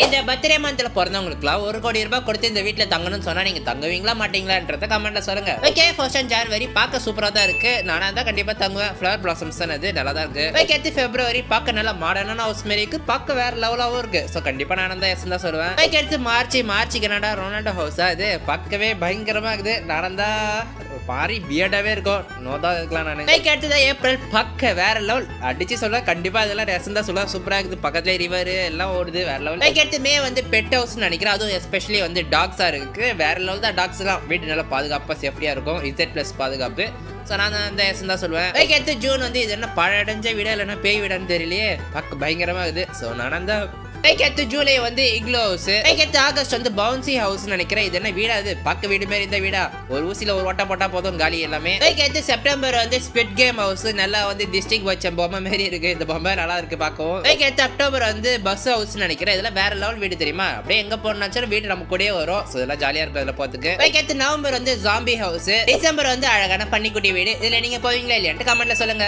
இந்த பர்த்டே மந்த்ல பிறந்தவங்களுக்குலாம் 1 கோடி ரூபாய் கொடுத்து இந்த வீட்டுல தங்கணும்னு சொன்னா நீங்க தங்குவீங்களா மாட்டீங்களான்றத கமெண்ட்ல சொல்லுங்க. ஓகே, 1 ஜனவரி பார்க்க சூப்பரா தான் இருக்கு. நானா தான் கண்டிப்பா தங்குவேன். ஃபிளவர் பிளாசம்ஸ் தான் அது நல்லா தான் இருக்கு. ஓகே, பிப்ரவரி பார்க்க நல்லா மாடர்னான ஹவுஸ் மாதிரி இருக்கு. பார்க்க வேற லெவலாவும் இருக்கு. சோ கண்டிப்பா நானும் தான் எஸ் தான் சொல்லுவேன். ஓகே, மார்ச் கனடா ரொனால்டோ ஹவுஸா இது பார்க்கவே பயங்கரமா இருக்குது. நானும் தான் பாரி பியர்டாவே இருக்கும். நோதா இருக்கலாம் நானு. அடுத்தது ஏப்ரல் பார்க்க வேற லெவல் அடிச்சு சொல்ல கண்டிப்பா இதெல்லாம் ரசம் தான் சொல்ல சூப்பரா இருக்குது. பக்கத்துல ரிவர் எல்லாம் ஓடுது வேற லெவல். அடுத்து மே பெட் ஹவுஸ் நினைக்கிறேன். அதுவும் எஸ்பெஷலி டாக்ஸா இருக்கு. வேற லெவல் தான். டாக்ஸ் எல்லாம் வீட்டு நல்லா பாதுகாப்பா சேஃப்டியா இருக்கும். Z+ பாதுகாப்பு. ஸோ நான் அந்த எஸ் தான் சொல்லுவேன். அடுத்து ஜூன் இது என்ன பழடைஞ்ச வீடா இல்லைன்னா பேய் வீடான்னு தெரியலையே. பார்க்க பயங்கரமா இருக்குது. ஸோ நான் அந்த அடுத்து ஜூலை இக்லோ ஹவுஸ். அடுத்து ஆகஸ்ட் பவுன்சி ஹவுஸ் நினைக்கிறேன். இது என்ன வீடா? இது பார்க்க வீடு மாதிரி இந்த வீடா? ஒரு ஊசியில ஒரு ஓட்ட போட்டா போதும் காலி எல்லாமே. அடுத்து செப்டம்பர் ஸ்பிட் கேம் ஹவுஸ். நல்லா டிஸ்ட்ரிக்ட் வச்ச பொம்மை மாதிரி இருக்கு. இந்த பொம்மை நல்லா இருக்கு பார்க்கவும். அடுத்து அக்டோபர் பஸ் ஹவுஸ் நினைக்கிறேன். இதெல்லாம் வேற லெவல் வீடு தெரியுமா? அப்படியே எங்க போனாச்சும் வீடு நம்ம கூடயே வரும். ஸோ இதெல்லாம் ஜாலியா இருக்கும் இதுல போறதுக்கு. அடுத்து நவம்பர் ஜாம்பி ஹவுஸ். டிசம்பர் அழகான பன்னிக்குட்டி வீடு. இதுல நீங்க போவீங்களா இல்லையாட்டு கமெண்ட்ல சொல்லுங்க.